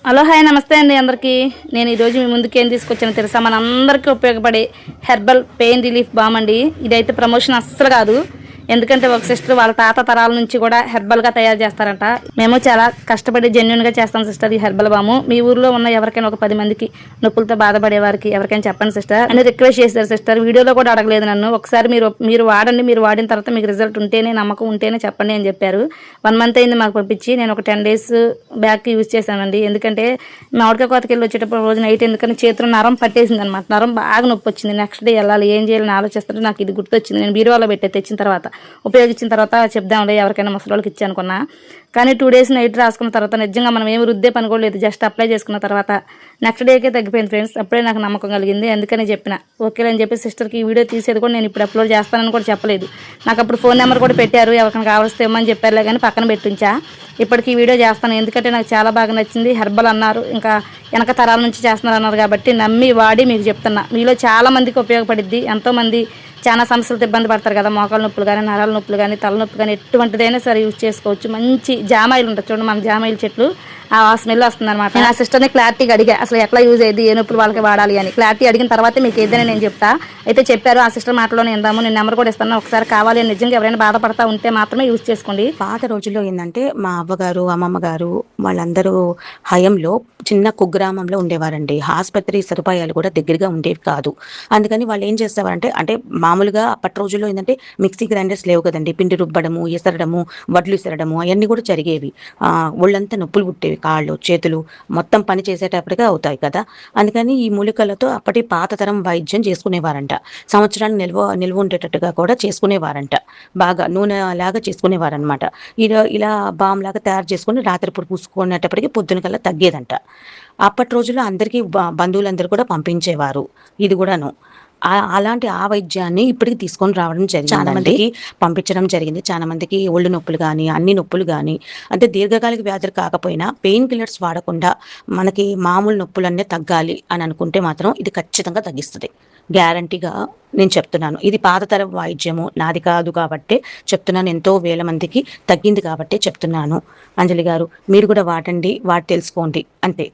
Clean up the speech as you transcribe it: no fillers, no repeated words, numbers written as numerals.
Hello hi నమస్తే అండి అందరికీ. నేను ఈరోజు మీ ముందుకు ఏం తీసుకొచ్చానో తెలుసా? మనందరికీ ఉపయోగపడే హెర్బల్ పెయిన్ రిలీఫ్ బామ్ అండి. ఇదైతే ప్రమోషన్ అస్సలు కాదు, ఎందుకంటే ఒక సిస్టర్ వాళ్ళ తాత తరాల నుంచి కూడా హెర్బల్గా తయారు చేస్తారంట. మేము చాలా కష్టపడి జెన్యున్గా చేస్తాం సిస్టర్ ఈ హెర్బల్ బాము. మీ ఊర్లో ఉన్న ఎవరికైనా ఒక 10 మందికి నొప్పులతో బాధపడే వారికి ఎవరికైనా చెప్పండి సిస్టర్ అని రిక్వెస్ట్ చేశారు సిస్టర్. వీడియోలో కూడా అడగలేదు నన్ను. ఒకసారి మీరు వాడండి, మీరు వాడిన తర్వాత మీకు రిజల్ట్ ఉంటేనే, నమ్మకం ఉంటేనే చెప్పండి అని చెప్పారు. 1 మంత్ అయింది మాకు పంపించి. నేను ఒక 10 days బ్యాక్ యూజ్ చేశానండి. ఎందుకంటే మామిడికాయ కోతకి వెళ్ళి వచ్చేటప్పుడు రోజు నైట్ ఎందుకని చేతిలో నరం పట్టేసింది అనమాట. నరం బాగా నొప్పి వచ్చింది. నెక్స్ట్ డే వెళ్ళాలి, ఏం చేయాలని ఆలోచిస్తుంటే నాకు ఇది గుర్తొచ్చింది. నేను బీరువాలో పెట్టే తెచ్చిన తర్వాత ఉపయోగించిన తర్వాత చెప్దాంలే ఎవరికైనా ముసలి వాళ్ళకి ఇచ్చి అనుకున్నా. కానీ 2 days నైట్ రాసుకున్న తర్వాత నిజంగా మనం ఏమి రుద్దే పని కూడా లేదు, జస్ట్ అప్లై చేసుకున్న తర్వాత నెక్స్ట్ డేకే తగ్గిపోయింది ఫ్రెండ్స్. అప్పుడే నాకు నమ్మకం కలిగింది, అందుకని చెప్పిన ఓకే అని చెప్పి సిస్టర్కి ఈ వీడియో తీసేది కూడా నేను ఇప్పుడు అప్లోడ్ చేస్తానని కూడా చెప్పలేదు. నాకు అప్పుడు ఫోన్ నెంబర్ కూడా పెట్టారు, ఎవరికైనా కావాల్సి ఇవ్వమని చెప్పారులే, కానీ పక్కన పెట్టించా. ఇప్పటికి ఈ వీడియో చేస్తాను ఎందుకంటే నాకు చాలా బాగా నచ్చింది. హెర్బల్ అన్నారు, ఇంకా వెనక తరాల నుంచి చేస్తున్నారు అన్నారు కాబట్టి నమ్మి వాడి మీకు చెప్తున్నా. మీలో చాలా మందికి ఉపయోగపడిద్ది. ఎంతోమంది చాలా సమస్యలతో ఇబ్బంది పడతారు కదా, మోకాల నొప్పులు కానీ, నరాల నొప్పులు కానీ, తలనొప్పి కానీ, ఎటువంటిదైనా సరే యూజ్ చేసుకోవచ్చు. మంచి జామాయిలు ఉంటుంది చూడండి, మన జామాయిల చెట్లు, ఆ స్మెల్ వస్తుంది అనమాట. నేను ఆ సిస్టర్ని క్లారిటీగా అడిగా అసలు ఎట్లా యూజ్ అయ్యింది, ఏ నొప్పులు వాళ్ళకి వాడాలి అని. క్లారిటీ అడిగిన తర్వాతే మీకు ఏదైనా నేను చెప్తా. అయితే చెప్పారు, ఆ సిస్టర్ మాటలోనే ఇందాము. నేను నెంబర్ కూడా ఇస్తాను, ఒకసారి కావాలి అని నిజంగా ఎవరైనా బాధపడతా ఉంటే మాత్రమే యూజ్ చేసుకోండి. పాత రోజుల్లో ఏంటంటే మా అవ్వగారు అమ్మమ్మ గారు వాళ్ళందరూ హయంలో చిన్న కుగ్రామంలో ఉండేవారండి. ఆసుపత్రి సదుపాయాలు కూడా దగ్గరగా ఉండేవి కాదు. అందుకని వాళ్ళు ఏం చేసేవారంటే, అంటే మామూలుగా అప్పటి రోజుల్లో ఏంటంటే మిక్సీ గ్రైండర్స్ లేవు కదండి. పిండి రుబ్బడము, ఎసరడము, వడ్లు ఎసరడము అవన్నీ కూడా జరిగేవి. ఒళ్ళంతా నొప్పులు పుట్టేవి, కాళ్ళు చేతులు మొత్తం పని చేసేటప్పటికే అవుతాయి కదా. అందుకని ఈ మూలికలతో అప్పటి పాత తరం వైద్యం చేసుకునేవారంట. సంవత్సరాలు నిల్వ ఉండేటట్టుగా కూడా చేసుకునేవారంట. బాగా నూనె లాగా చేసుకునేవారనమాట. ఇలా బామ్ లాగా తయారు చేసుకుని రాత్రిపూట పూసుకునేటప్పటికి పొద్దున కల్లా తగ్గేదంట. అప్పటి రోజుల్లో అందరికీ బంధువులందరూ కూడా పంపించేవారు. ఇది కూడాను అలాంటి ఆ వైద్యాన్ని ఇప్పటికి తీసుకొని రావడం జరిగింది. చాలా మందికి పంపించడం జరిగింది. చాలా మందికి ఒళ్ళు నొప్పులు కానీ, అన్ని నొప్పులు కానీ, అంటే దీర్ఘకాలిక వ్యాధులు కాకపోయినా పెయిన్ కిల్లర్స్ వాడకుండా మనకి మామూలు నొప్పులన్నీ తగ్గాలి అని అనుకుంటే మాత్రం ఇది ఖచ్చితంగా తగ్గిస్తుంది, గ్యారంటీగా నేను చెప్తున్నాను. ఇది పాతతరం వైద్యము, నాది కాదు కాబట్టే చెప్తున్నాను. ఎంతో వేల మందికి తగ్గింది కాబట్టే చెప్తున్నాను. అంజలి గారు, మీరు కూడా వాడండి, వాటి తెలుసుకోండి అంతే.